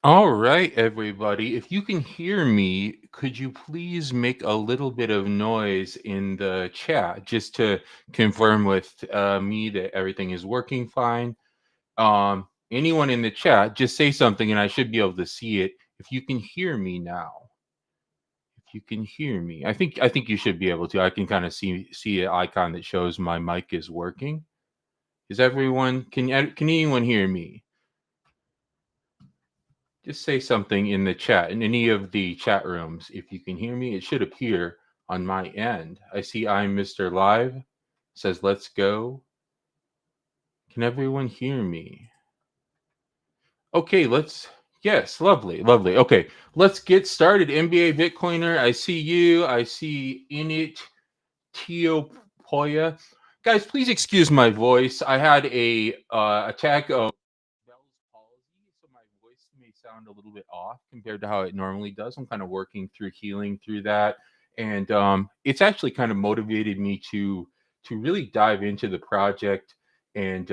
All right, everybody. If you can hear me, could you please make a little bit of noise in the chat just to confirm with me that everything is working fine? Anyone in the chat, just say something and I should be able to see it. If you can hear me now, if you can hear me, I think you should be able to. I can kind of see an icon that shows my mic is working. Is everyone can anyone hear me? Just say something in the chat, in any of the chat rooms. If you can hear me, it should appear on my end. I see I'm Mr. Live. Says, let's go. Can everyone hear me? Okay, yes, lovely, lovely. Okay, let's get started. NBA Bitcoiner, I see you. I see Init Tiopoya. Guys, please excuse my voice. I had a attack of Bell's palsy, so my voice may sound a little bit off compared to how it normally does. I'm kind of working through healing through that, and it's actually kind of motivated me to really dive into the project and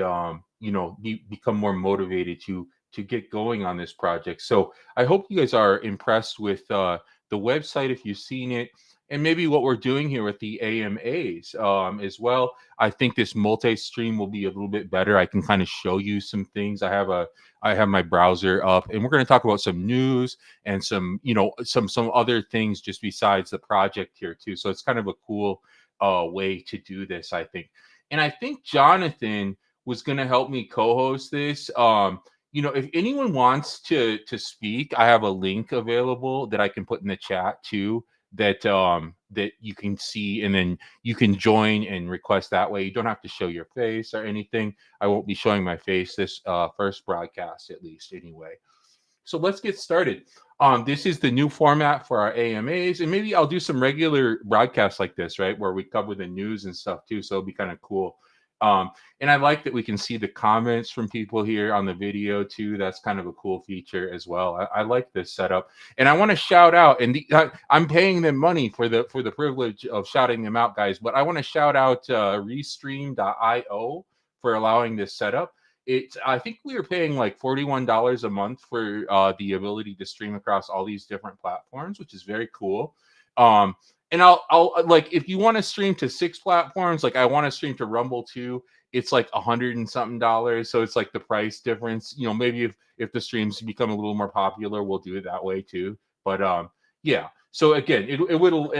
become more motivated to get going on this project. So I hope you guys are impressed with the website if you've seen it. And maybe what we're doing here with the AMAs as well. I think this multi-stream will be a little bit better. I can kind of show you some things. I have my browser up, and we're going to talk about some news and some other things just besides the project here too. So it's kind of a cool way to do this, I think. And I think Jonathan was going to help me co-host this. If anyone wants to speak, I have a link available that I can put in the chat too, that you can see, and then you can join and request that way. You don't have to show your face or anything. I won't be showing my face this first broadcast, at least anyway. So let's get started. This is the new format for our AMAs, and maybe I'll do some regular broadcasts like this, right, where we cover the news and stuff too. So it'll be kind of cool. And I like that we can see the comments from people here on the video too. That's kind of a cool feature as well. I like this setup, and I want to shout out. And I'm paying them money for the privilege of shouting them out, guys. But I want to shout out Restream.io for allowing this setup. I think we were paying like $41 a month for the ability to stream across all these different platforms, which is very cool. Um, and I'll like, if you want to stream to 6 platforms, like I want to stream to Rumble too. It's like $100 and something, so it's like the price difference. Maybe if the streams become a little more popular, we'll do it that way too. But yeah. So again, it will.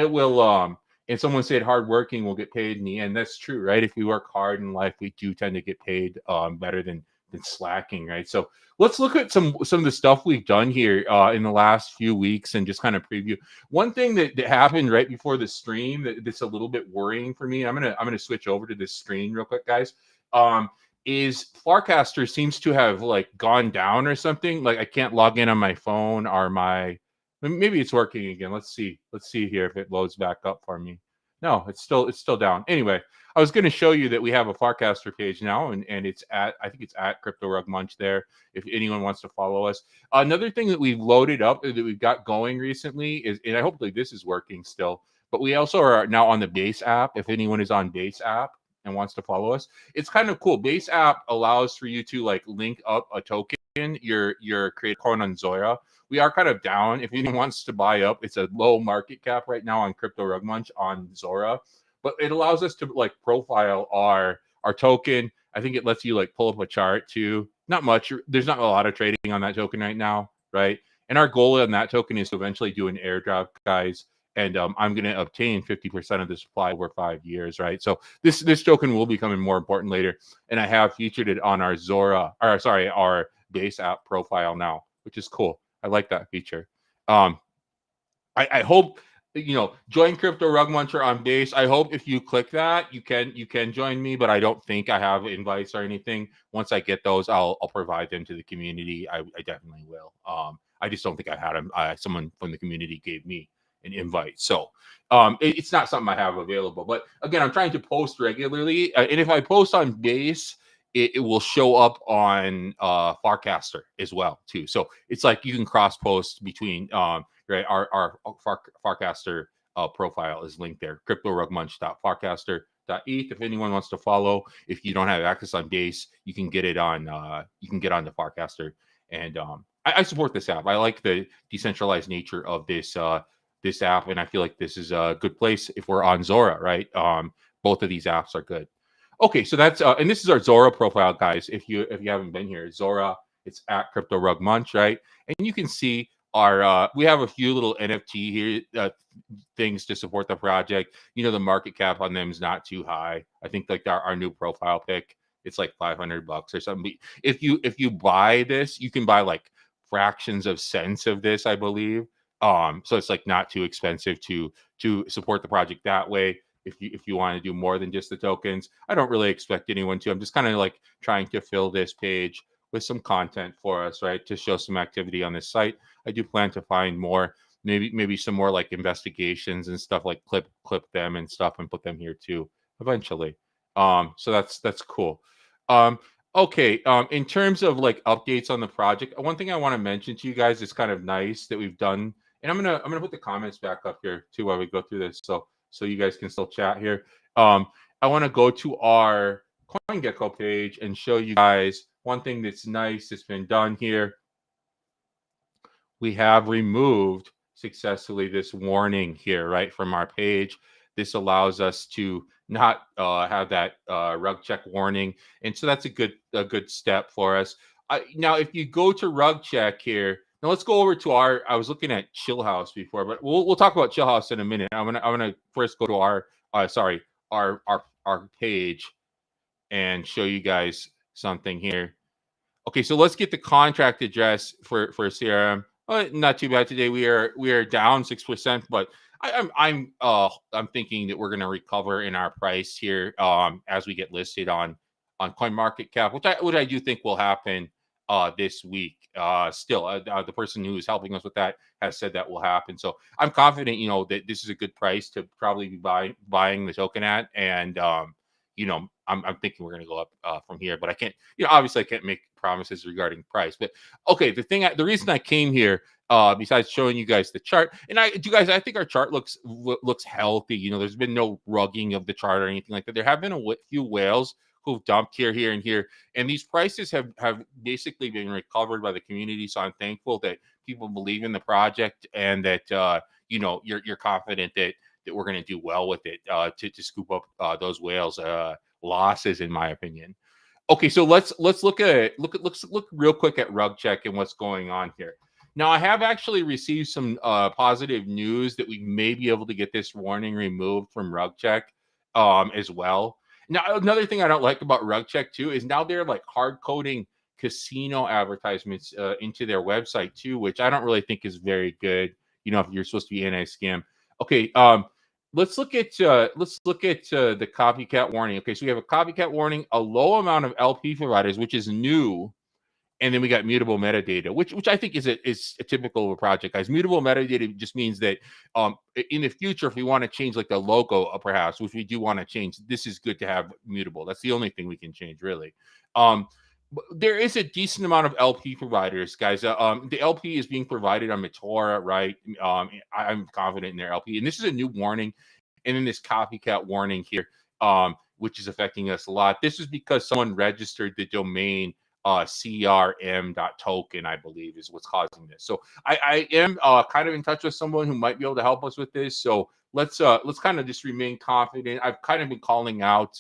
And someone said hardworking will get paid in the end. That's true, right? If we work hard in life, we do tend to get paid better than slacking, right? So let's look at some of the stuff we've done here in the last few weeks and just kind of preview. One thing that happened right before the stream that's a little bit worrying for me. I'm gonna switch over to this screen real quick, guys. Um, is Farcaster seems to have like gone down or something. Like I can't log in on my phone or my maybe it's working again. Let's see. Let's see here if it loads back up for me. No, it's still down. Anyway, I was going to show you that we have a Farcaster page now, and it's at I think it's at cryptorugmunch there. If anyone wants to follow us, another thing that we've loaded up that we've got going recently is, and I hopefully this is working still. But we also are now on the Base app. If anyone is on Base app and wants to follow us, it's kind of cool. Base app allows for you to like link up a token, your create coin on Zora. We are kind of down. If anyone wants to buy up, it's a low market cap right now on Crypto Rugmunch on Zora, but it allows us to like profile our token. I think it lets you like pull up a chart too. Not much. There's not a lot of trading on that token right now, right? And our goal on that token is to eventually do an airdrop, guys. And I'm going to obtain 50% of the supply over 5 years, right? So this token will become more important later. And I have featured it on our Zora, or sorry, our Base app profile now, which is cool. I like that feature. Um, I hope join Crypto Rug Muncher on Base. I hope if you click that, you can join me, but I don't think I have invites or anything. Once I get those, I'll provide them to the community. I definitely will. I just don't think I had them. Someone from the community gave me an invite, so it's not something I have available. But again, I'm trying to post regularly, and if I post on Base, it will show up on Farcaster as well too. So it's like you can cross post between right? Our Farcaster profile is linked there. cryptorugmunch.farcaster.eth. If anyone wants to follow, if you don't have access on Base, you can get it on you can get on the Farcaster and I support this app. I like the decentralized nature of this app, and I feel like this is a good place if we're on Zora, right? Both of these apps are good. Okay, so that's and this is our Zora profile, guys. If you haven't been here, Zora, it's at cryptorugmunch, right? And you can see our we have a few little NFT here things to support the project. You know, the market cap on them is not too high. I think like our new profile pick, it's like $500 or something. If you buy this, you can buy like fractions of cents of this, I believe. So it's like not too expensive to support the project that way. If you want to do more than just the tokens, I don't really expect anyone to. I'm just kind of like trying to fill this page with some content for us, right? To show some activity on this site. I do plan to find more, maybe some more like investigations and stuff, like clip them and stuff and put them here too eventually. So that's cool. Um, okay. In terms of like updates on the project, one thing I want to mention to you guys is kind of nice that we've done, and I'm gonna put the comments back up here too while we go through this, so you guys can still chat here. I want to go to our CoinGecko page and show you guys one thing that's nice that's been done here. We have removed successfully this warning here, right, from our page. This allows us to not have that rug check warning, and so that's a good step for us. Now, if you go to rug check here, now let's go over to our. I was looking at Chill House before, but we'll talk about Chill House in a minute. I'm gonna first go to our sorry our page and show you guys something here. Okay, so let's get the contract address for CRM. Not too bad today. We are down 6%, but I'm thinking that we're going to recover in our price here as we get listed on CoinMarketCap, which I do think will happen this week. Still, the person who is helping us with that has said that will happen. So I'm confident, that this is a good price to probably be buying the token at, and I'm thinking we're going to go up from here, but I can't, obviously I can't make promises regarding price. But okay, the reason I came here, besides showing you guys the chart, and I think our chart looks healthy. There's been no rugging of the chart or anything like that. There have been a few whales who've dumped here, and here, and these prices have basically been recovered by the community. So I'm thankful that people believe in the project, and that you're confident that we're going to do well with it to scoop up those whales losses, in my opinion. Okay, so let's look real quick at rug check and what's going on here. Now, I have actually received some positive news that we may be able to get this warning removed from rug check as well. Now, another thing I don't like about rug check too is now they're like hard coding casino advertisements into their website too, which I don't really think is very good. If you're supposed to be anti-scam. Okay, let's look at the copycat warning. Okay, so we have a copycat warning, a low amount of LP providers, which is new, and then we got mutable metadata, which I think is a typical of a project, guys. Mutable metadata just means that in the future, if we want to change like the logo, perhaps, which we do want to change, this is good to have mutable. That's the only thing we can change, really. There is a decent amount of LP providers, guys. The LP is being provided on Matora, right? I'm confident in their LP, and this is a new warning, and then this copycat warning here, which is affecting us a lot. This is because someone registered the domain crm.token, I believe, is what's causing this. So I am kind of in touch with someone who might be able to help us with this. So let's kind of just remain confident. I've kind of been calling out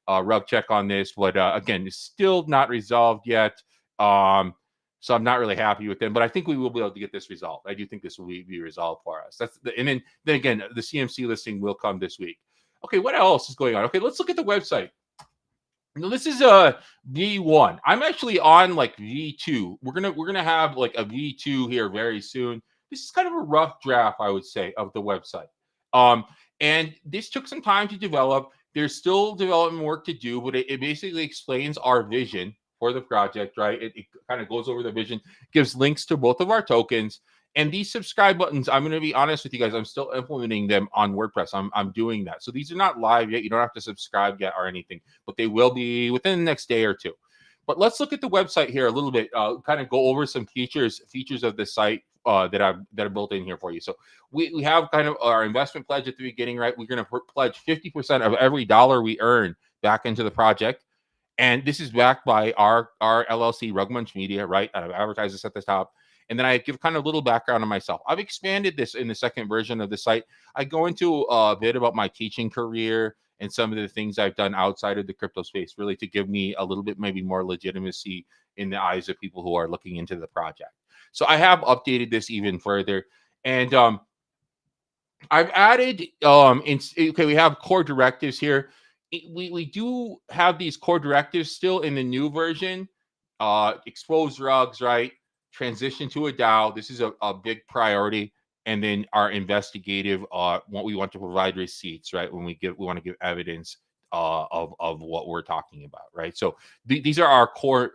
rug check on this, but again, it's still not resolved yet. So I'm not really happy with them, but I think we will be able to get this resolved. I do think this will be resolved for us. And then again, the CMC listing will come this week. Okay, what else is going on? Okay, let's look at the website. Now, this is a V1. I'm actually on like V2. We're gonna have like a V2 here very soon. This is kind of a rough draft, I would say, of the website. And this took some time to develop. There's still development work to do, but it basically explains our vision for the project, right? It kind of goes over the vision, gives links to both of our tokens. And these subscribe buttons, I'm going to be honest with you guys, I'm still implementing them on WordPress. I'm doing that. So these are not live yet. You don't have to subscribe yet or anything, but they will be within the next day or two. But let's look at the website here a little bit, kind of go over some features of the site that are built in here for you. So we have kind of our investment pledge at the beginning, right? We're going to pledge 50% of every dollar we earn back into the project. And this is backed by our LLC, Rugmunch Media, right? I've advertised this at the top. And then I give kind of a little background on myself. I've expanded this in the second version of the site. I go into a bit about my teaching career and some of the things I've done outside of the crypto space, really to give me a little bit maybe more legitimacy in the eyes of people who are looking into the project. So I have updated this even further. And I've added okay, we have core directives here. We do have these core directives still in the new version. Expose rugs, right? Transition to a DAO. This is a big priority. And then our investigative, what we want to provide receipts, right? When we want to give evidence of what we're talking about, right? So these are our core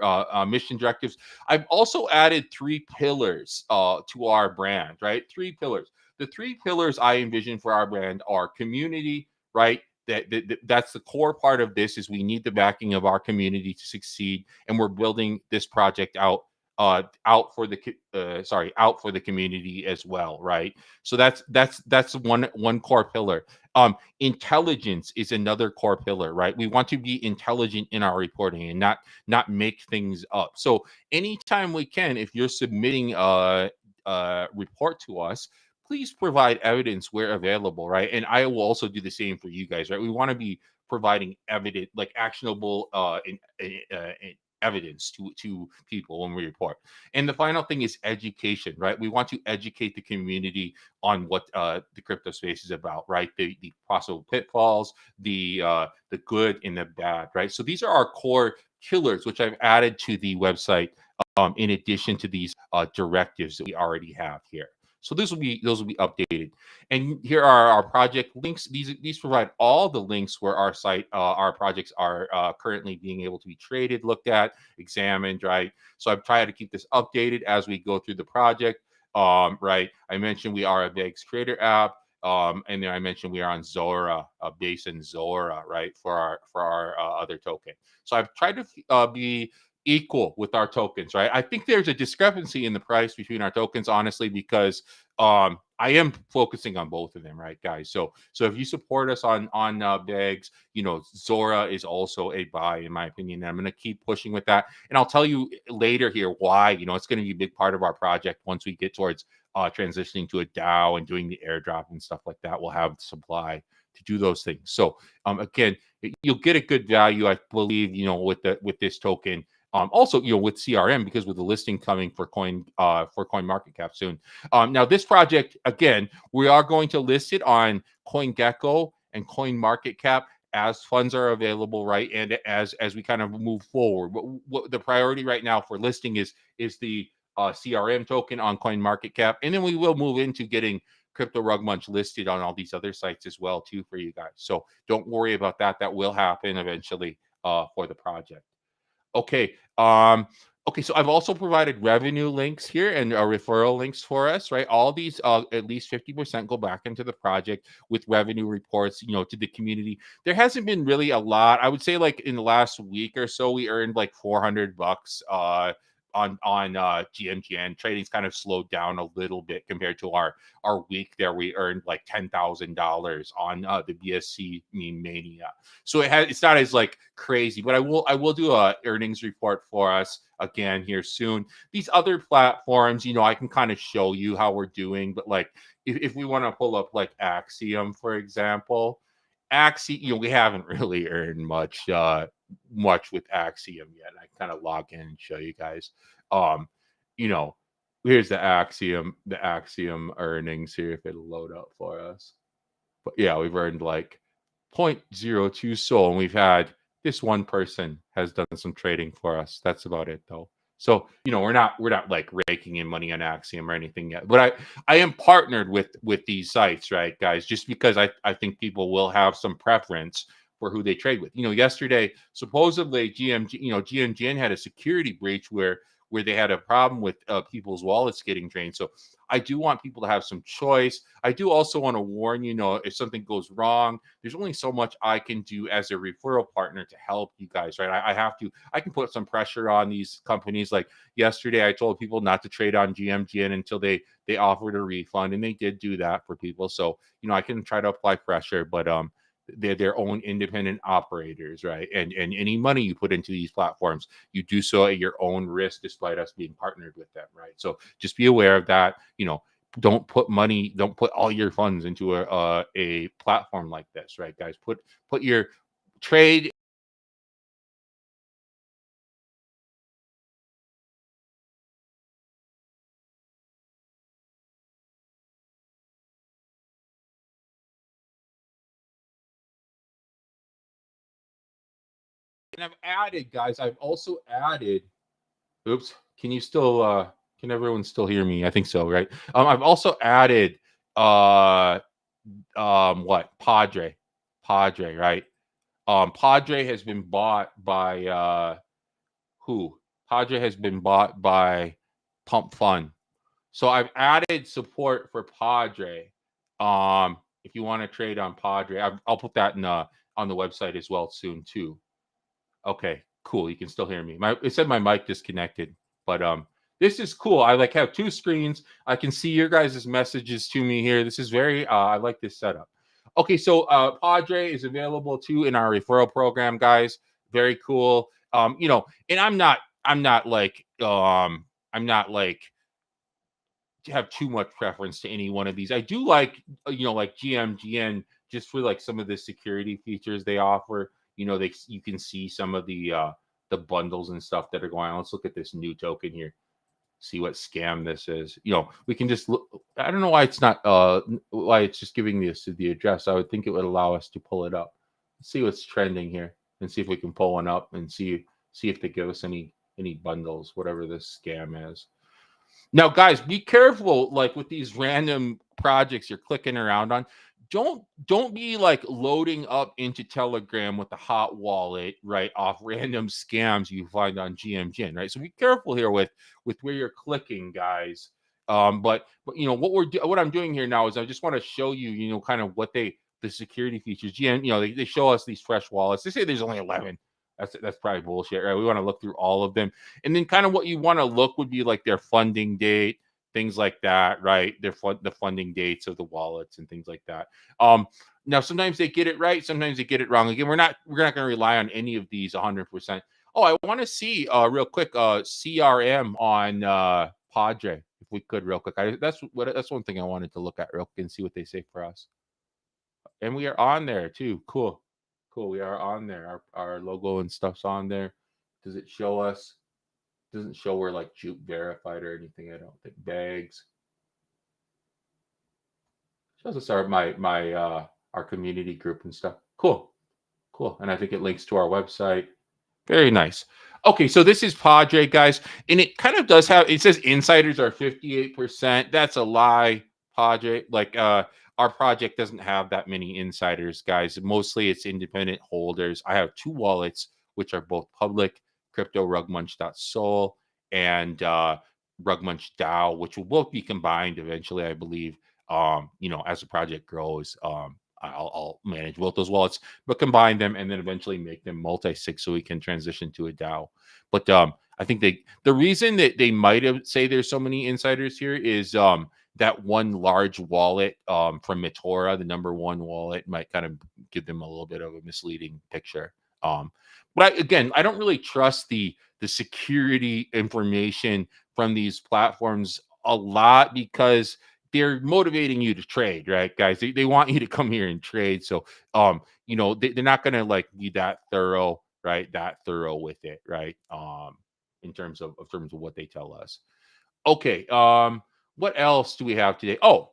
mission directives. I've also added 3 pillars to our brand, right? 3 pillars. The 3 pillars I envision for our brand are community, right? That's the core part of this. Is we need the backing of our community to succeed, and we're building this project out for the out for the community as well, right? So that's one core pillar. Intelligence is another core pillar, right? We want to be intelligent in our reporting and not make things up. So anytime we can, if you're submitting a report to us, please provide evidence where available, right? And I will also do the same for you guys, right? We want to be providing evidence, like actionable evidence to people when we report. And the final thing is education, right? We want to educate the community on what the crypto space is about, right? The possible pitfalls, the good and the bad, right? So these are our core killers, which I've added to the website in addition to these directives that we already have here. So those will be updated. And here are our project links. These provide all the links where our projects are currently being able to be traded, looked at, examined, right? So I've tried to keep this updated as we go through the project. Right. I mentioned we are a Vegas creator app. And then I mentioned we are on Zora, based in Zora, right, for our other token. So I've tried to be equal with our tokens, right? I think there's a discrepancy in the price between our tokens, honestly, because I am focusing on both of them, right, guys? So if you support us on Bags, Zora is also a buy, in my opinion. And I'm going to keep pushing with that, and I'll tell you later here why. It's going to be a big part of our project once we get towards transitioning to a DAO and doing the airdrop and stuff like that. We'll have supply to do those things. So again, you'll get a good value, I believe, with this token. Also, with CRM, because with the listing coming for Coin Market Cap soon. Now, this project, again, we are going to list it on CoinGecko and Coin Market Cap as funds are available, right? And as we kind of move forward, what the priority right now for listing is the CRM token on Coin Market Cap, and then we will move into getting cryptorugmunch listed on all these other sites as well too for you guys. So don't worry about that. That will happen eventually for the project. Okay. Okay. So I've also provided revenue links here and referral links for us, right? All these, at least 50% go back into the project with revenue reports, to the community. There hasn't been really a lot. I would say, like, in the last week or so, we earned like $400 on GMGN. Trading's kind of slowed down a little bit compared to our week there. We earned like $10,000 on the BSC meme mania. So it's not as like crazy, but I will do a earnings report for us again here soon. These other platforms, I can kind of show you how we're doing, but like if we want to pull up like Axiom, for example, Axiom, we haven't really earned much with Axiom yet. I kind of log in and show you guys. You know, here's the Axiom earnings here if it'll load up for us. But yeah, we've earned like 0.02 SOL, and we've had this one person has done some trading for us. That's about it though. So we're not like raking in money on Axiom or anything yet. But I am partnered with these sites, right, guys? Just because I think people will have some preference for who they trade with. Yesterday supposedly GMGN had a security breach where they had a problem with people's wallets getting drained. So I do want people to have some choice. I do also want to warn if something goes wrong, there's only so much I can do as a referral partner to help you guys, right? I can put some pressure on these companies. Like yesterday, I told people not to trade on GMGN until they offered a refund, and they did do that for people. So I can try to apply pressure, but they're their own independent operators, right? And any money you put into these platforms, you do so at your own risk, despite us being partnered with them, right? So just be aware of that. Don't put all your funds into a platform like this, right, guys? Put your trade. And I've added, guys. I've also added. Oops. Can you still? Can everyone still hear me? I think so, right? I've also added. What Padre, right? Padre has been bought by who? Padre has been bought by Pump Fund. So I've added support for Padre. If you want to trade on Padre, I'll put that in on the website as well soon too. Okay, cool. You can still hear me. It said my mic disconnected, but this is cool. I like have two screens. I can see your guys' messages to me here. This is very I like this setup. Okay, so Padre is available too in our referral program, guys. Very cool. And I'm not like have too much preference to any one of these. I do like like GMGN just for like some of the security features they offer. You can see some of the bundles and stuff that are going on. Let's look at this new token here. See what scam this is. We can just look. I don't know why it's not why it's just giving us the address. I would think it would allow us to pull it up. Let's see what's trending here and see if we can pull one up and see if they give us any bundles, whatever this scam is. Now, guys, be careful, like with these random projects you're clicking around on. Don't be like loading up into Telegram with the hot wallet, right, off random scams you find on GMGN, right? So be careful here with where you're clicking, guys. But what I'm doing here now is I just want to show you, kind of what the security features. GM, they show us these fresh wallets. They say there's only 11. That's probably bullshit, right? We want to look through all of them, and then kind of what you want to look would be like their funding date, things like that, right? The funding dates of the wallets and things like that. Now sometimes they get it right, sometimes they get it wrong. Again, we're not going to rely on any of these 100%. Oh, I want to see real quick CRM on Padre if we could real quick. That's one thing I wanted to look at real quick and see what they say for us. And we are on there too. Cool. Cool. We are on there. Our logo and stuff's on there. Does it show us? Doesn't show we're like Juke verified or anything. I don't think. Bags. Shows us our community group and stuff. Cool. Cool. And I think it links to our website. Very nice. Okay, so this is Padre, guys, and it kind of does have. It says insiders are 58%. That's a lie, Padre. Like our project doesn't have that many insiders, guys. Mostly it's independent holders. I have two wallets, which are both public: cryptorugmunch.soul and Rugmunch DAO, which will both be combined eventually, I believe. As the project grows, I'll manage both those wallets, but combine them and then eventually make them multi-sig so we can transition to a DAO. But I think the reason that they might have say there's so many insiders here is that one large wallet from Mitora, the number one wallet, might kind of give them a little bit of a misleading picture. But again, I don't really trust the security information from these platforms a lot because they're motivating you to trade, right, guys? They want you to come here and trade. So, they're not going to like be that thorough, right? That thorough with it, right? In terms of what they tell us. Okay. What else do we have today? Oh,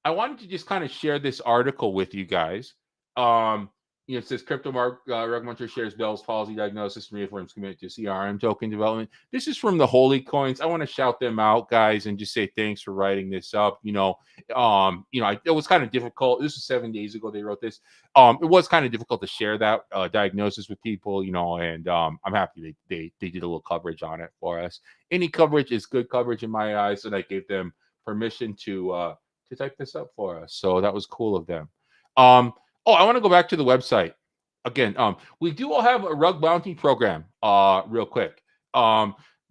I wanted to just kind of share this article with you guys. Um, it says Rugmuncher shares Bell's palsy diagnosis and reaffirms commitment to CRM token development. This is from the Holy Coins. I want to shout them out, guys, and just say thanks for writing this up. It was kind of difficult. This was 7 days ago they wrote this. It was kind of difficult to share that diagnosis with people, and I'm happy they did a little coverage on it for us. Any coverage is good coverage in my eyes, and I gave them permission to type this up for us. So that was cool of them. I want to go back to the website again. We do all have a rug bounty program. Real quick.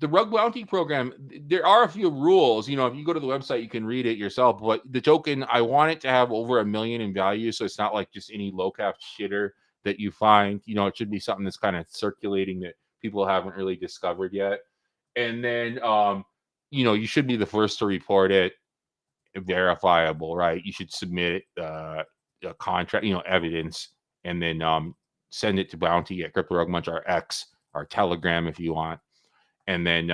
The Rug Bounty program, there are a few rules. If you go to the website, you can read it yourself. But the token, I want it to have over 1 million in value, so it's not like just any low cap shitter that you find. It should be something that's kind of circulating that people haven't really discovered yet. And then, you should be the first to report it, verifiable, right? You should submit a contract, evidence, and then send it to Bounty at cryptorugmunch or X or Telegram if you want, and then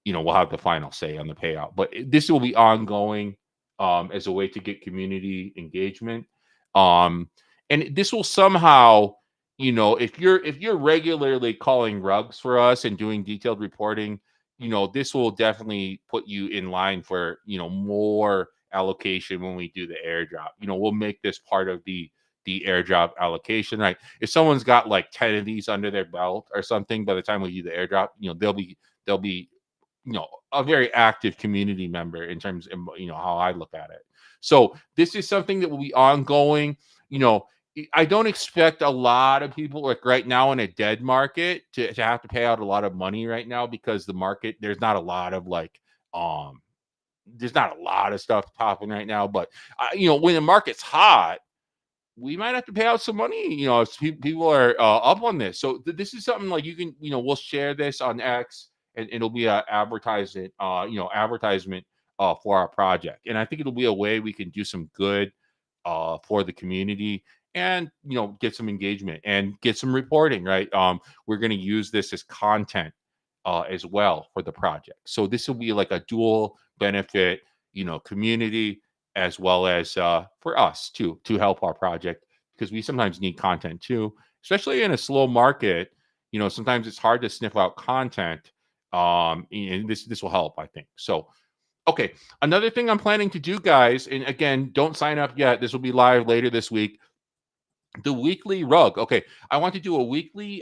we'll have the final say on the payout. But this will be ongoing as a way to get community engagement, and this will somehow, if you're regularly calling rugs for us and doing detailed reporting, this will definitely put you in line for more allocation when we do the airdrop. We'll make this part of the airdrop allocation, right? If someone's got like 10 of these under their belt or something, by the time we do the airdrop, they'll be a very active community member in terms of how I look at it. So this is something that will be ongoing. I don't expect a lot of people like right now in a dead market to have to pay out a lot of money right now, because the market, there's not a lot of there's not a lot of stuff popping right now. But when the market's hot, we might have to pay out some money, if people are up on this. So this is something like you can, we'll share this on X, and it'll be a advertisement for our project. And I think it'll be a way we can do some good for the community, and get some engagement and get some reporting, right? We're going to use this as content as well for the project. So this will be like a dual benefit, community, as well as for us too, to help our project, because we sometimes need content too, especially in a slow market. Sometimes it's hard to sniff out content, and this will help, I think. So okay, another thing I'm planning to do, guys, and again, don't sign up yet, this will be live later this week, the weekly rug. Okay, I want to do a weekly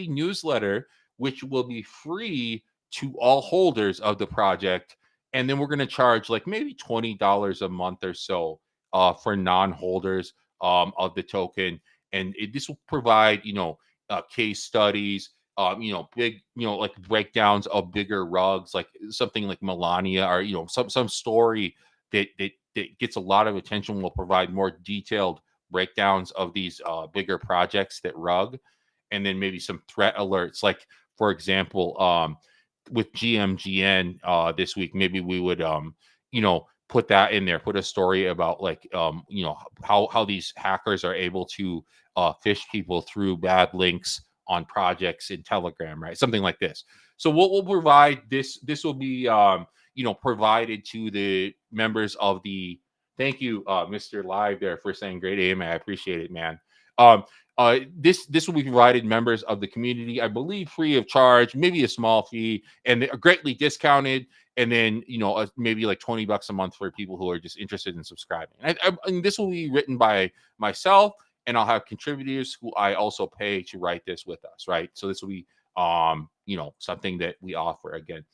newsletter, which will be free to all holders of the project, and then we're going to charge like maybe $20 a month or so for non-holders of the token. And this will provide case studies, big, like breakdowns of bigger rugs, like something like Melania, or some story that gets a lot of attention. Will provide more detailed breakdowns of these bigger projects that rug, and then maybe some threat alerts. Like, for example, with GMGN this week, maybe we would put that in there, put a story about like how these hackers are able to phish people through bad links on projects in Telegram, right? Something like this. So what we'll provide, this will be provided to the members of the. Thank you, Mr. Live, there, for saying great aim. I appreciate it, man. This will be provided members of the community, I believe, free of charge, maybe a small fee, and they're greatly discounted. And then maybe like $20 a month for people who are just interested in subscribing. And this will be written by myself, and I'll have contributors who I also pay to write this with us, right? So this will be something that we offer again.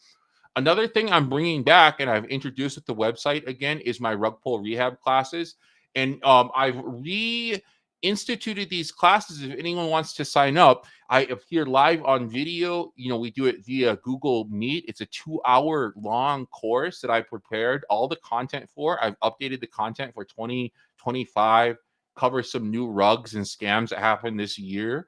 Another thing I'm bringing back, and I've introduced at the website again, is my rug pull rehab classes. And I've reinstituted these classes. If anyone wants to sign up, I appear live on video. We do it via Google Meet. It's a 2-hour long course that I prepared all the content for. I've updated the content for 2025, cover some new rugs and scams that happened this year.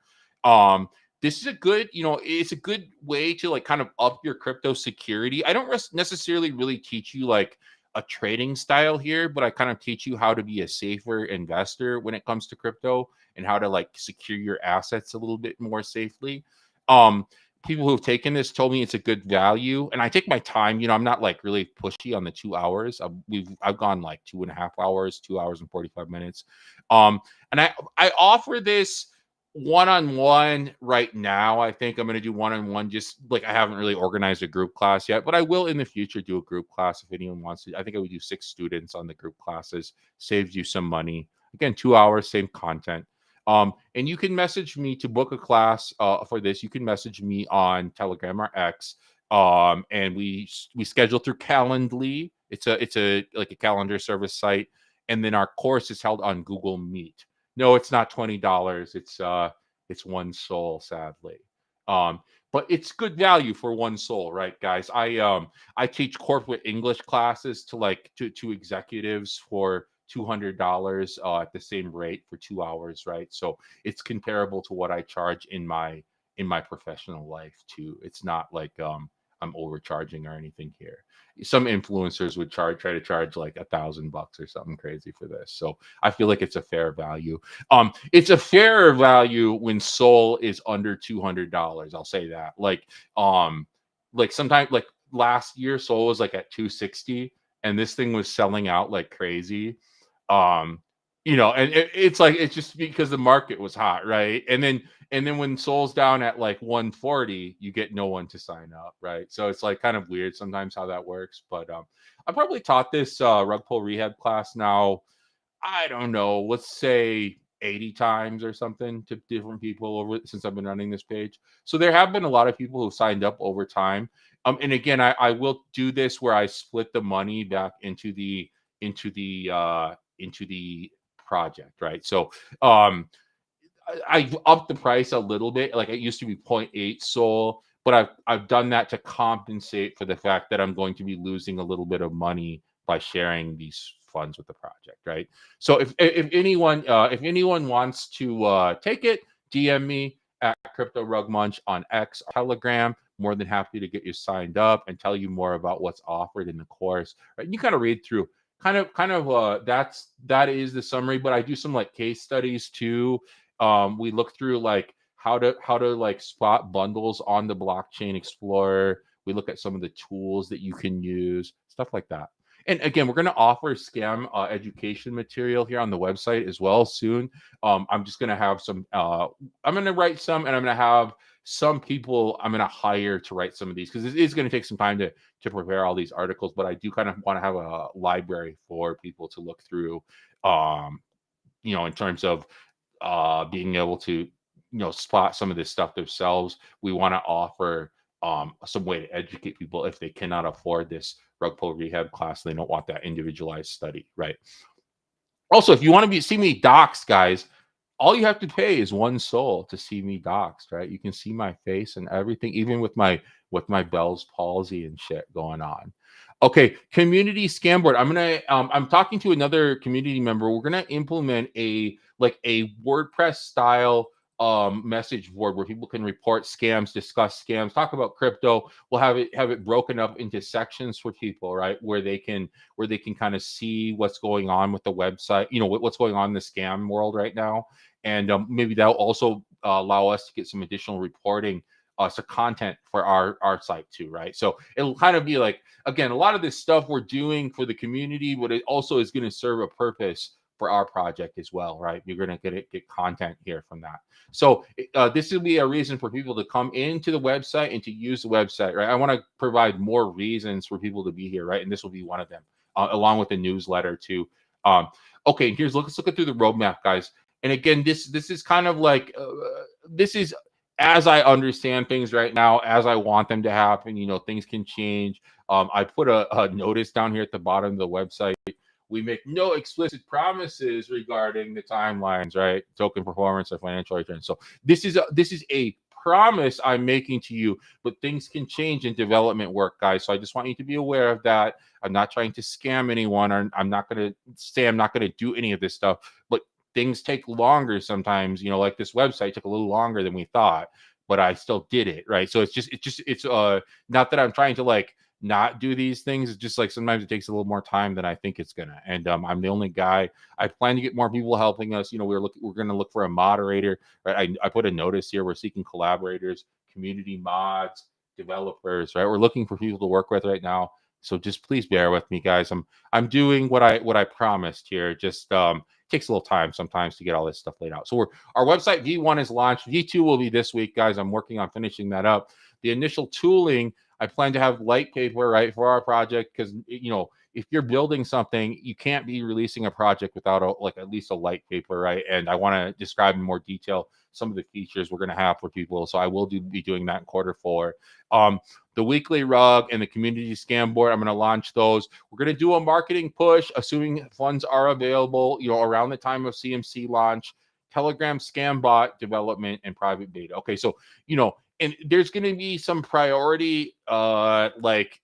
This is a good, it's a good way to like kind of up your crypto security. I don't necessarily really teach you like a trading style here, but I kind of teach you how to be a safer investor when it comes to crypto, and how to like secure your assets a little bit more safely. People who have taken this told me it's a good value, and I take my time. I'm not like really pushy on the 2 hours. I've gone like 2.5 hours, 2 hours and 45 minutes. And I offer this one-on-one right now. I think I'm going to do one-on-one, just like I haven't really organized a group class yet, but I will in the future do a group class if anyone wants to. I think I would do 6 students on the group classes. Saves you some money. Again, 2 hours, same content. And you can message me to book a class for this. You can message me on Telegram or X. And we schedule through Calendly. It's a like a calendar service site. And then our course is held on Google Meet. No, it's not $20. It's one soul, sadly. but it's good value for one soul, right, guys? I teach corporate English classes to to executives for $200 at the same rate for 2 hours, right? So it's comparable to what I charge in my professional life too. It's not like I'm overcharging or anything here. Some influencers would try to charge like $1,000 or something crazy for this. So I feel like it's a fair value. It's a fairer value when Soul is under $200. I'll say that. Like sometimes like last year, Soul was like at 260, and this thing was selling out like crazy. Um, and it's like it's just because the market was hot, right? And then when Soul's down at like 140, you get no one to sign up, right? So it's like kind of weird sometimes how that works. But I probably taught this rug pull rehab class now, I don't know, let's say 80 times or something to different people over since I've been running this page. So there have been a lot of people who signed up over time. And again, I will do this where I split the money back into the into the project, right? So I've upped the price a little bit. Like it used to be zero point 0.8 Sol, but I've done that to compensate for the fact that I'm going to be losing a little bit of money by sharing these funds with the project, right? So if anyone wants to take it, DM me at cryptorugmunch on X or Telegram. More than happy to get you signed up and tell you more about what's offered in the course. Right? You kind of read through that is the summary, but I do some like case studies too. We look through like how to like spot bundles on the blockchain explorer. We look at some of the tools that you can use, stuff like that. And again, we're going to offer scam education material here on the website as well soon. I'm just going to have some I'm going to write some, and I'm going to have some people I'm going to hire to write some of these because it is going to take some time to prepare all these articles, but I do kind of want to have a library for people to look through, um in terms of being able to spot some of this stuff themselves. We want to offer some way to educate people if they cannot afford this rug pull rehab class. They don't want that individualized study, right? Also, if you want to see me doxed, guys, all you have to pay is one soul to see me doxed, right? You can see my face and everything, even with my Bell's palsy and shit going on. Okay, community scam board. I'm talking to another community member. We're gonna implement a WordPress style message board where people can report scams, discuss scams, talk about crypto. We'll have it broken up into sections for people, right? Where they can kind of see what's going on with the website, what's going on in the scam world right now. And maybe that'll also allow us to get some additional reporting, so content for our site too, right? So it'll kind of be like, again, a lot of this stuff we're doing for the community, but it also is going to serve a purpose for our project as well, right? You're going to get content here from that. So this will be a reason for people to come into the website and to use the website, right? I want to provide more reasons for people to be here, right? And this will be one of them, along with the newsletter too. Okay, let's look through the roadmap, guys. And again, this is kind of like this is as I understand things right now, as I want them to happen. Things can change. I put a notice down here at the bottom of the website. We make no explicit promises regarding the timelines, right? Token performance or financial returns. So this is a promise I'm making to you, but things can change in development work, guys. So I just want you to be aware of that. I'm not trying to scam anyone, or I'm not going to say I'm not going to do any of this stuff, but things take longer sometimes. Like this website took a little longer than we thought, but I still did it, right? So it's not that I'm trying to like not do these things. It's just like sometimes it takes a little more time than I think it's gonna. And I'm the only guy. I plan to get more people helping us. We're gonna look for a moderator, right? I put a notice here. We're seeking collaborators, community mods, developers, right? We're looking for people to work with right now. So just please bear with me, guys. I'm doing what I promised here. Just takes a little time sometimes to get all this stuff laid out. So our website V1 is launched. V2 will be this week, guys. I'm working on finishing that up. The initial tooling, I plan to have light paper, right, for our project, because if you're building something, you can't be releasing a project without at least a light paper, right? And I want to describe in more detail some of the features we're going to have for people. So I will be doing that in quarter 4. The weekly rug and the community scam board, I'm going to launch those. We're going to do a marketing push, assuming funds are available, around the time of CMC launch. Telegram scam bot development and private beta. Okay, so and there's going to be some priority, like,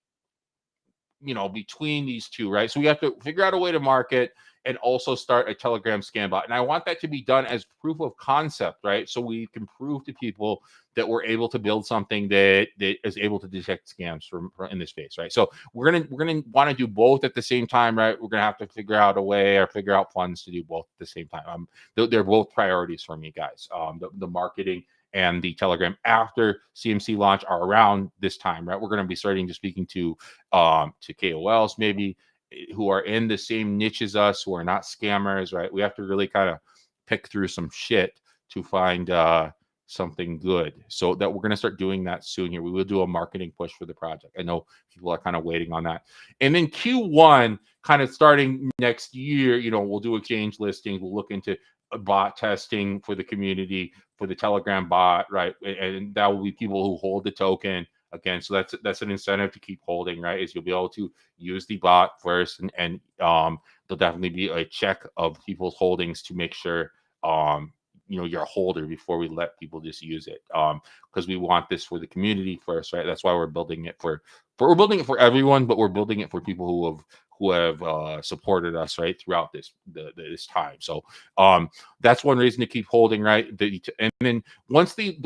between these two, right? So we have to figure out a way to market and also start a Telegram scam bot. And I want that to be done as proof of concept, right? So we can prove to people that we're able to build something that is able to detect scams from in this space, right? So we're gonna want to do both at the same time, right? We're gonna have to figure out a way or figure out funds to do both at the same time. They're both priorities for me, guys. The marketing and the Telegram after CMC launch are around this time, right? We're going to be starting to speaking to KOLs maybe, who are in the same niche as us, who are not scammers, right? We have to really kind of pick through some shit to find something good. So that we're going to start doing that soon here. We will do a marketing push for the project. I know people are kind of waiting on that. And then Q1, kind of starting next year, we'll do exchange listings. We'll look into bot testing for the community for the Telegram bot, right? And that will be people who hold the token again. So that's an incentive to keep holding, right? Is you'll be able to use the bot first, and there'll definitely be a check of people's holdings to make sure you're a holder before we let people just use it, because we want this for the community first, right? That's why we're building it we're building it for everyone, but we're building it for people who have supported us, right, throughout this time. So that's one reason to keep holding, right? And then once the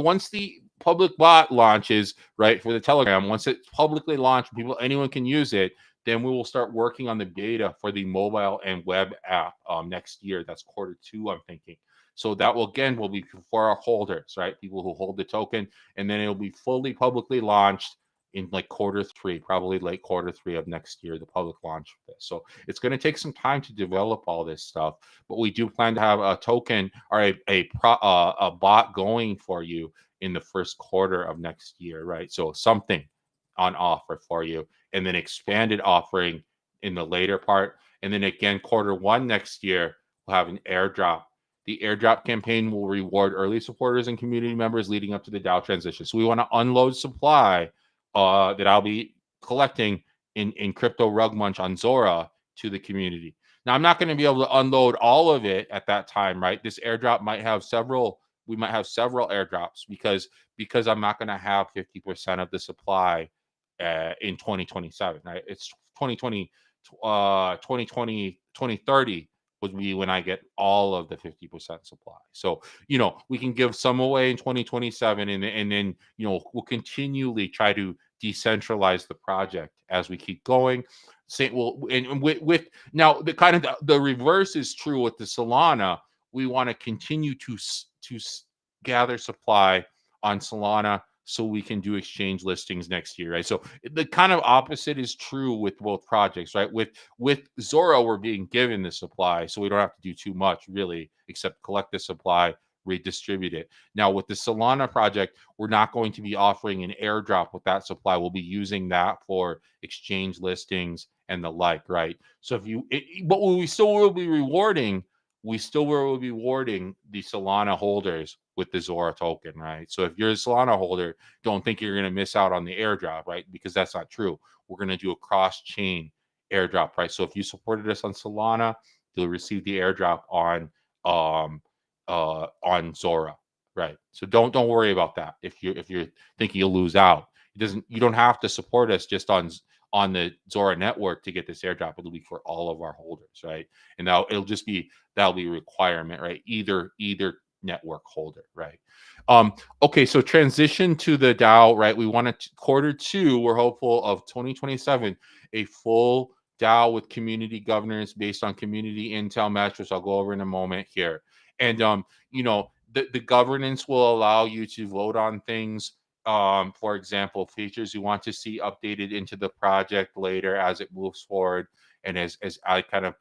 public bot launches, right, for the Telegram, once it's publicly launched, anyone can use it, then we will start working on the beta for the mobile and web app next year. That's Q2, I'm thinking. So that will be for our holders, right? People who hold the token, and then it'll be fully publicly launched in like Q3, probably late Q3 of next year, the public launch of this. So it's going to take some time to develop all this stuff, but we do plan to have a token or a bot going for you in the first quarter of next year, right? So something on offer for you, and then expanded offering in the later part. And then again, Q1 next year, we'll have an airdrop. The airdrop campaign will reward early supporters and community members leading up to the DAO transition. So we want to unload supply that I'll be collecting in cryptorugmunch on Zora to the community. Now, I'm not going to be able to unload all of it at that time, right? This airdrop might have several. We might have several airdrops because I'm not going to have 50% of the supply in 2027, right? It's 2020, 2030 would be when I get all of the 50% supply. So, we can give some away in 2027, and then, we'll continually try to decentralize the project as we keep going. And with now the kind of the reverse is true with the Solana. We want to continue to gather supply on Solana so we can do exchange listings next year, right? So the kind of opposite is true with both projects, right? With Zora, we're being given the supply, so we don't have to do too much really, except collect the supply, redistribute it. Now with the Solana project, we're not going to be offering an airdrop with that supply. We'll be using that for exchange listings and the like, right? So but we still will be rewarding the Solana holders with the Zora token, right? So if you're a Solana holder, don't think you're going to miss out on the airdrop, right? Because that's not true. We're going to do a cross-chain airdrop, right? So if you supported us on Solana, you'll receive the airdrop on Zora, right? So don't worry about that. If you're thinking you'll lose out, you don't have to support us just on the Zora network to get this airdrop. It'll be for all of our holders, right? And that'll be a requirement, right? Either network holder, right? Okay, so transition to the DAO, right? We want to Q2. We're hopeful of 2027, a full DAO with community governance based on community intel metrics. I'll go over in a moment here, and the governance will allow you to vote on things. For example, features you want to see updated into the project later as it moves forward, and as I kind of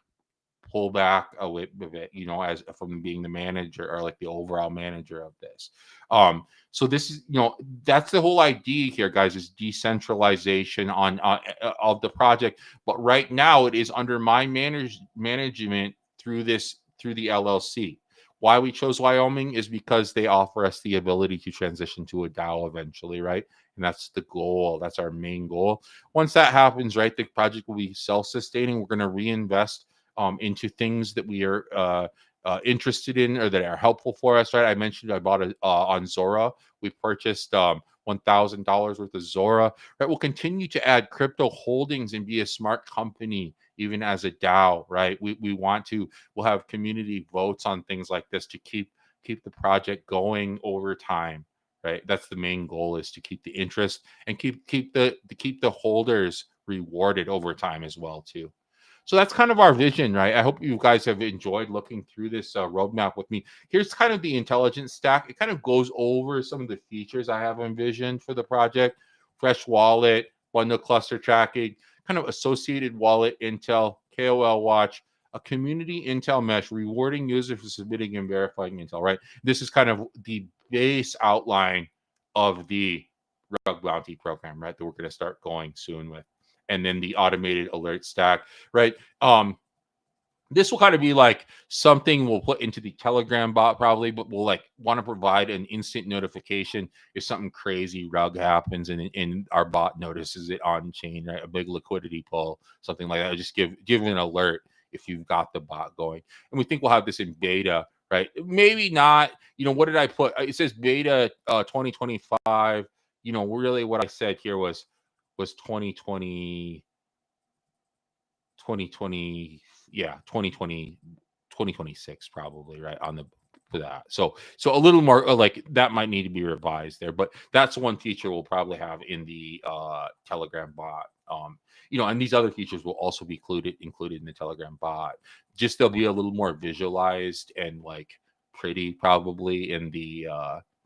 pull back a little bit, as from being the manager or like the overall manager of this. So this is, that's the whole idea here, guys, is decentralization of the project. But right now it is under my management through the LLC. Why we chose Wyoming is because they offer us the ability to transition to a DAO eventually, right? And that's the goal. That's our main goal. Once that happens, right, the project will be self-sustaining. We're going to reinvest into things that we are interested in or that are helpful for us, right? I mentioned I bought on Zora. We purchased one $1,000 worth of Zora, right? We'll continue to add crypto holdings and be a smart company, even as a DAO, right? We want to, we'll have community votes on things like this to keep the project going over time, right? That's the main goal, is to keep the interest and keep the holders rewarded over time as well too. So that's kind of our vision, right? I hope you guys have enjoyed looking through this roadmap with me. Here's kind of the intelligence stack. It kind of goes over some of the features I have envisioned for the project: fresh wallet, bundle cluster tracking, kind of associated wallet intel, KOL watch, a community intel mesh, rewarding users for submitting and verifying intel, right? This is kind of the base outline of the Rug Bounty program, right? That we're going to start going soon with. And then the automated alert stack, right? This will kind of be like something we'll put into the Telegram bot probably, but we'll like want to provide an instant notification if something crazy rug happens and our bot notices it on chain, right? A big liquidity pull, something like that. Just give an alert if you've got the bot going. And we think we'll have this in beta, right? Maybe not, what did I put? It says beta 2025. Really what I said here was 2020, 2020, yeah, 2020, 2026 probably, right, on the for that. So a little more like that might need to be revised there, but that's one feature we'll probably have in the Telegram bot. And these other features will also be included in the Telegram bot. Just they'll be a little more visualized and like pretty probably in the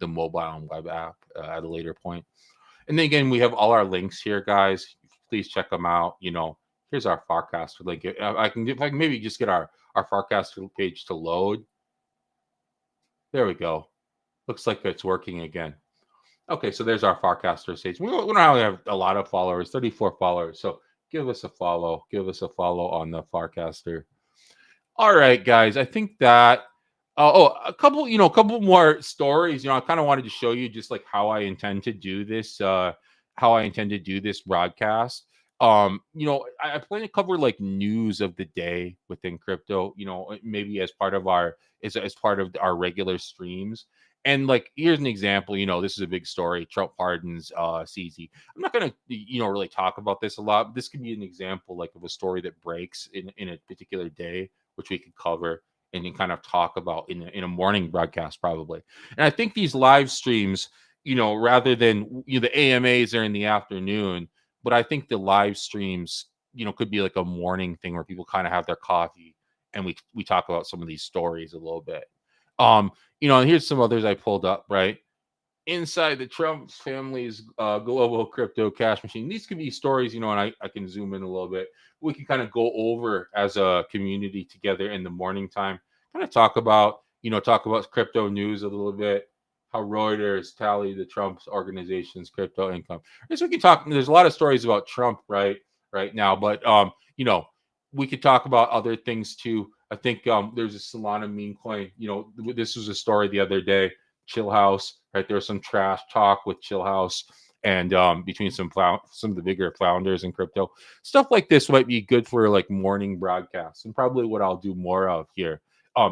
mobile and web app at a later point. And then again, we have all our links here, guys. Please check them out. Here's our Farcaster link. If I can maybe just get our Farcaster page to load. There we go. Looks like it's working again. Okay, so there's our Farcaster page. We don't really have a lot of followers, 34 followers. So give us a follow. Give us a follow on the Farcaster. All right, guys. I think that. A couple more stories. I kind of wanted to show you just like how I intend to do this. Broadcast. I plan to cover like news of the day within crypto. Maybe as part of our regular streams. And like, here's an example. This is a big story. Trump pardons CZ. I'm not gonna really talk about this a lot. But this could be an example like of a story that breaks in a particular day, which we could cover and then kind of talk about in a morning broadcast probably. And I think these live streams, rather than the AMAs are in the afternoon, but I think the live streams, could be like a morning thing where people kind of have their coffee and we talk about some of these stories a little bit. And here's some others I pulled up, right? Inside the Trump family's global crypto cash machine. These could be stories, and I can zoom in a little bit. We can kind of go over as a community together in the morning time, kind of talk about crypto news a little bit, how Reuters tallied the Trump's organization's crypto income. And so we can talk. There's a lot of stories about Trump right now, but we could talk about other things too. I think there's a Solana meme coin. This was a story the other day. Chill House, right? There was some trash talk with Chill House and between some of the bigger founders in crypto. Stuff like this might be good for like morning broadcasts, and probably what I'll do more of here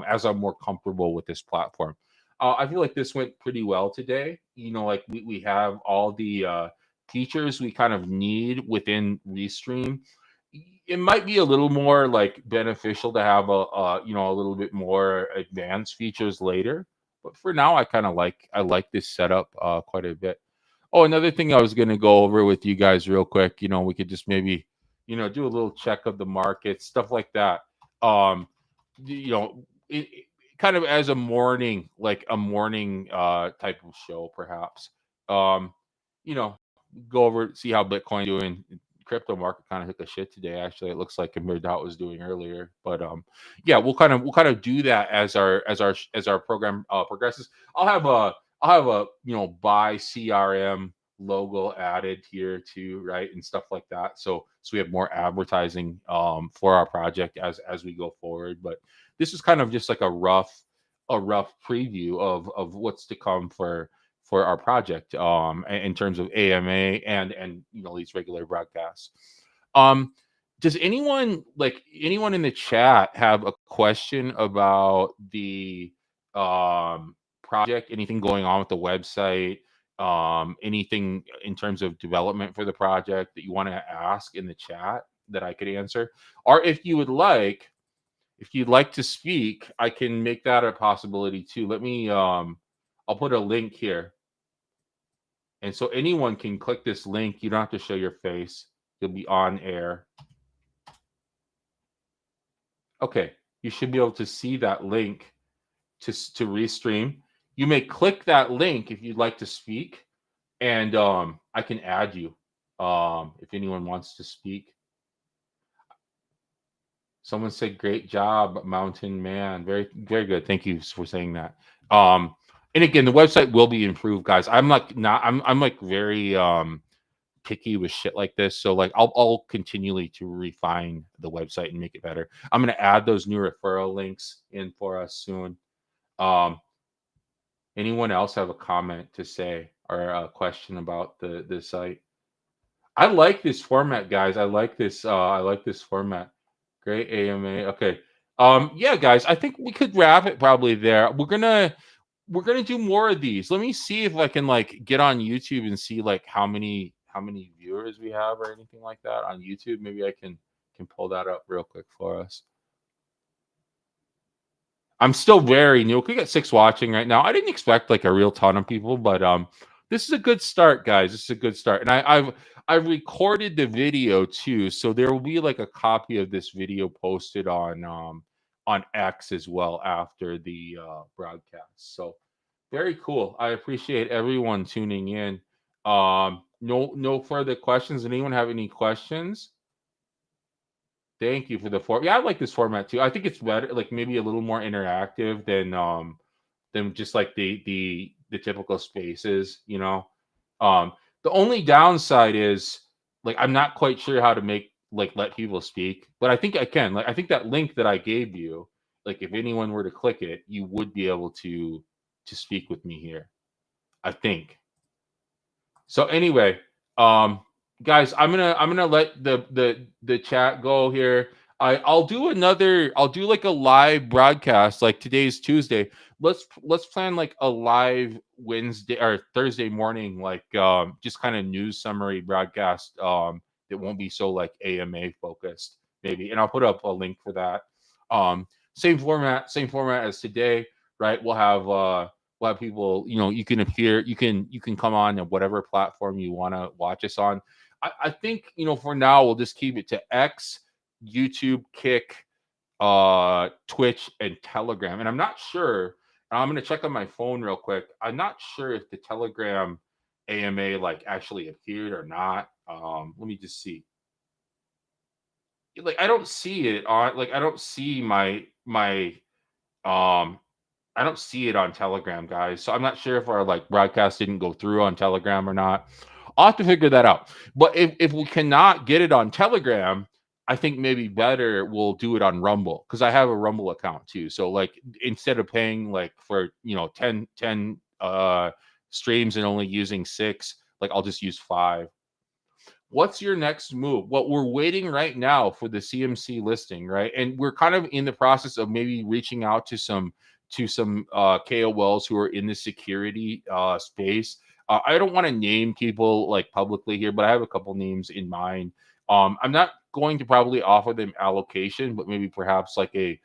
as I'm more comfortable with this platform. I feel like this went pretty well today. Like we have all the features we kind of need within Restream. It might be a little more like beneficial to have a little bit more advanced features later. But for now, I like this setup quite a bit. Oh, another thing I was going to go over with you guys real quick. We could just maybe do a little check of the market, stuff like that. It kind of as a morning type of show, perhaps. You know, go over see how Bitcoin doing. Crypto market kind of took a shit today. Actually, it looks like compared to how it was doing earlier. But yeah, we'll kind of do that as our program progresses. I'll have a buy CRM logo added here too, right, and stuff like that. So we have more advertising for our project as we go forward. But this is kind of just like a rough preview of what's to come for our project in terms of AMA and these regular broadcasts. Does anyone in the chat have a question about the project? Anything going on with the website? anything in terms of development for the project that you want to ask in the chat that I could answer. Or if you would like, if you'd like to speak, I can make that a possibility too. Let me I'll put a link here. And so anyone can click this link. You don't have to show your face. You'll be on air. Okay, you should be able to see that link to restream. You may click that link if you'd like to speak, and I can add you if anyone wants to speak. Someone said, "Great job, Mountain Man." Very, very good. Thank you for saying that. And again, the website will be improved, guys. I'm like very picky with shit like this. So like I'll continually to refine the website and make it better. I'm gonna add those new referral links in for us soon. Um, anyone else have a comment to say or a question about the site? I like this format, guys. I like this format. Great AMA. Okay. Yeah, guys, I think we could wrap it probably there. We're gonna do more of these. Let me see if I can like get on YouTube and see like how many viewers we have or anything like that on YouTube. Maybe I can pull that up real quick for us. I'm still very new. We got 6 watching right now. I didn't expect like a real ton of people, but this is a good start, guys. This is a good start. And I've recorded the video too, so there will be like a copy of this video posted on X as well after the broadcast. So very cool. I appreciate everyone tuning in. No further questions. Anyone have any questions? Thank you for the form. Yeah, I like this format too. I think it's better, like maybe a little more interactive than just like the typical spaces, you know. The only downside is like I'm not quite sure how to make like let people speak, but I think I can. Like I think that link that I gave you, like if anyone were to click it, you would be able to speak with me here. I think. So anyway, um, guys, I'm gonna let the chat go here. I'll do like a live broadcast like today's Tuesday. Let's plan like a live Wednesday or Thursday morning, like just kind of news summary broadcast that won't be so like AMA focused, maybe. And I'll put up a link for that. Same format as today, right? We'll have people, you can appear, you can come on whatever platform you want to watch us on. I think, for now we'll just keep it to X, YouTube, Kick, Twitch, and Telegram. And I'm not sure. I'm gonna check on my phone real quick. I'm not sure if the Telegram AMA like actually appeared or not. Let me just see. Like I don't see it on like I don't see my um I don't see it on Telegram, guys. So I'm not sure if our like broadcast didn't go through on Telegram or not. I'll have to figure that out. But if we cannot get it on Telegram, I think maybe better we'll do it on Rumble because I have a Rumble account too. So like instead of paying like for 10 streams and only using 6, like I'll just use 5. What's your next move? Well, we're waiting right now for the CMC listing, right? And we're kind of in the process of maybe reaching out to some KOLs who are in the security space. I don't want to name people like publicly here, but I have a couple names in mind. I'm not going to probably offer them allocation, but maybe perhaps like a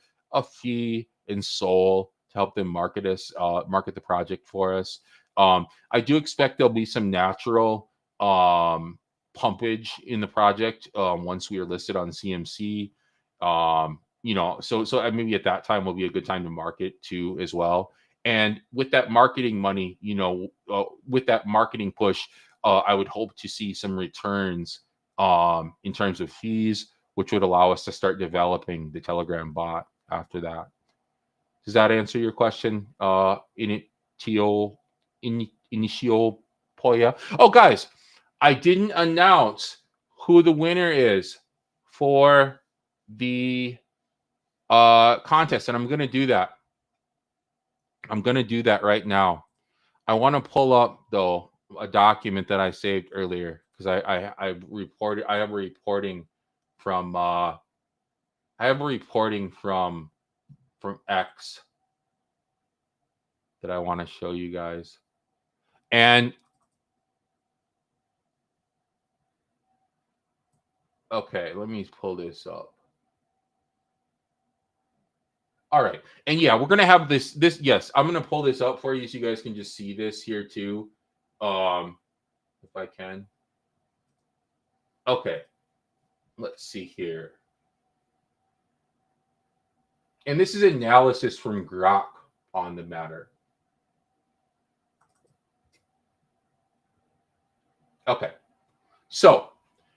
fee in Soul to help them market the project for us. I do expect there'll be some natural pumpage in the project once we are listed on CMC. So maybe at that time will be a good time to market too as well. And with that marketing money, with that marketing push, I would hope to see some returns in terms of fees, which would allow us to start developing the Telegram bot after that. Does that answer your question? Initio Poya. Oh, guys, I didn't announce who the winner is for the contest, and I'm gonna do that. I'm gonna do that right now. I want to pull up though a document that I saved earlier because I have reporting from from X that I want to show you guys. And Okay, let me pull this up. All right. And yeah, we're gonna have this yes, I'm gonna pull this up for you so you guys can just see this here too. Um, if I can. Okay, let's see here. And this is analysis from Grok on the matter. Okay. So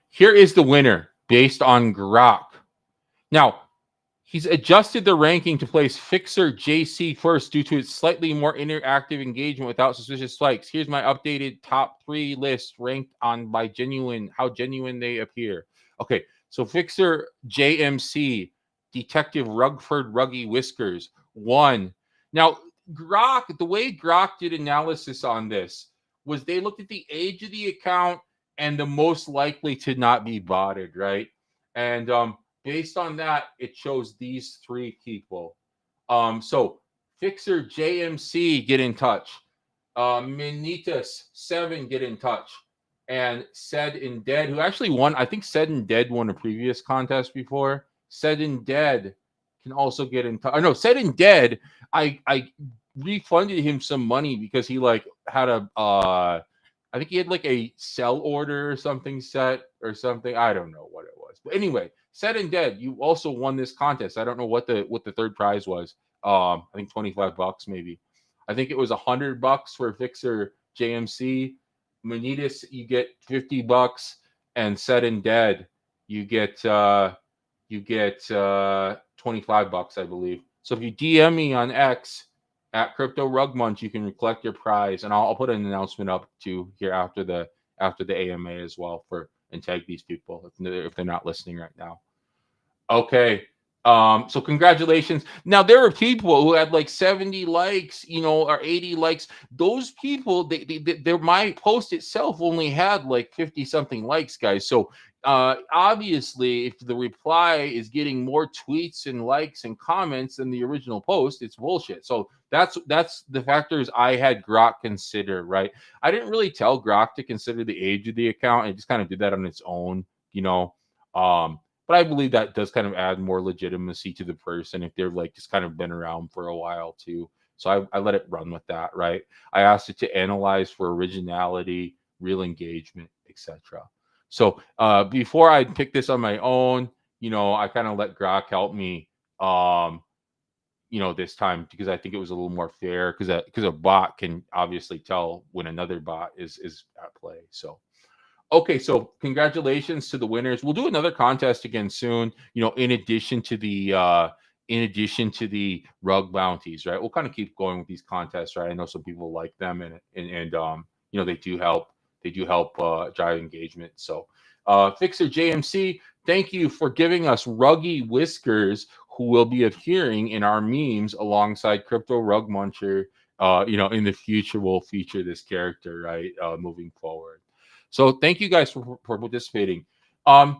here is the winner based on Grok. Now, he's adjusted the ranking to place Fixer JC first due to its slightly more interactive engagement without suspicious spikes. Here's my updated top 3 list ranked on by genuine, how genuine they appear. Okay, so Fixer JMC, Detective Rugford Ruggy Whiskers, 1. Now, Grok, the way Grok did analysis on this was they looked at the age of the account and the most likely to not be botted, right? And based on that, it shows these 3 people. So Fixer JMC, get in touch. Minitas7, get in touch. And Said and Dead, who actually won, I think Said and Dead won a previous contest before. Said and Dead can also get in touch. No, Said and Dead, I refunded him some money because he like had a I think he had like a sell order or something set or something. I don't know what it was. But anyway, Said and Dead, you also won this contest. I don't know what the third prize was. I think $25 maybe. I think it was $100 for Fixer JMC. Manitas, you get $50, and Said and Dead, you get $25, I believe. So if you DM me on X at cryptorugmunch, you can collect your prize, and I'll put an announcement up to here after the AMA as well for and tag these people if they're not listening right now. Okay. So congratulations. Now there are people who had like 70 likes, or 80 likes. Those people, my post itself only had like 50 something likes, guys. So obviously, if the reply is getting more tweets and likes and comments than the original post, it's bullshit. So that's the factors I had Grok consider, right? I didn't really tell Grok to consider the age of the account. It just kind of did that on its own, but I believe that does kind of add more legitimacy to the person if they're like just kind of been around for a while too. So I let it run with that, right? I asked it to analyze for originality, real engagement, etc. So before I pick this on my own, I kind of let Grok help me, this time because I think it was a little more fair because a bot can obviously tell when another bot is at play. So okay, so congratulations to the winners. We'll do another contest again soon. In addition to the rug bounties, right? We'll kind of keep going with these contests, right? I know some people like them, and they do help. They do help drive engagement. So, Fixer JMC, thank you for giving us Ruggy Whiskers, who will be appearing in our memes alongside Crypto Rug Muncher. In the future, we'll feature this character, right? Moving forward. So thank you guys for participating. I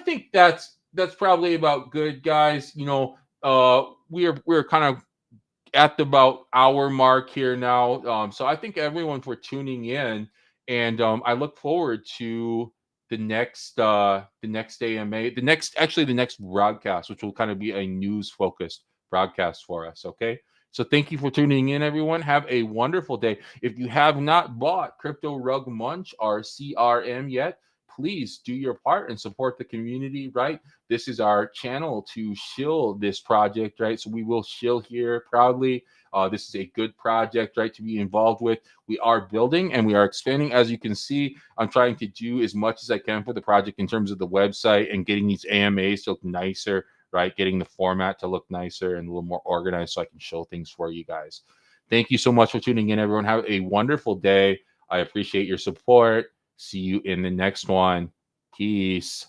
think that's probably about good, guys. We're kind of at the about hour mark here now. So I thank everyone for tuning in, and I look forward to the next AMA, the next broadcast, which will kind of be a news focused broadcast for us. Okay. So thank you for tuning in, everyone. Have a wonderful day. If you have not bought Crypto Rug Munch or CRM yet, please do your part and support the community, right? This is our channel to shill this project, right? So we will shill here proudly. This is a good project, right, to be involved with. We are building and we are expanding. As you can see, I'm trying to do as much as I can for the project in terms of the website and getting these AMAs to look nicer, right? Getting the format to look nicer and a little more organized so I can show things for you guys. Thank you so much for tuning in, everyone. Have a wonderful day. I appreciate your support. See you in the next one. Peace.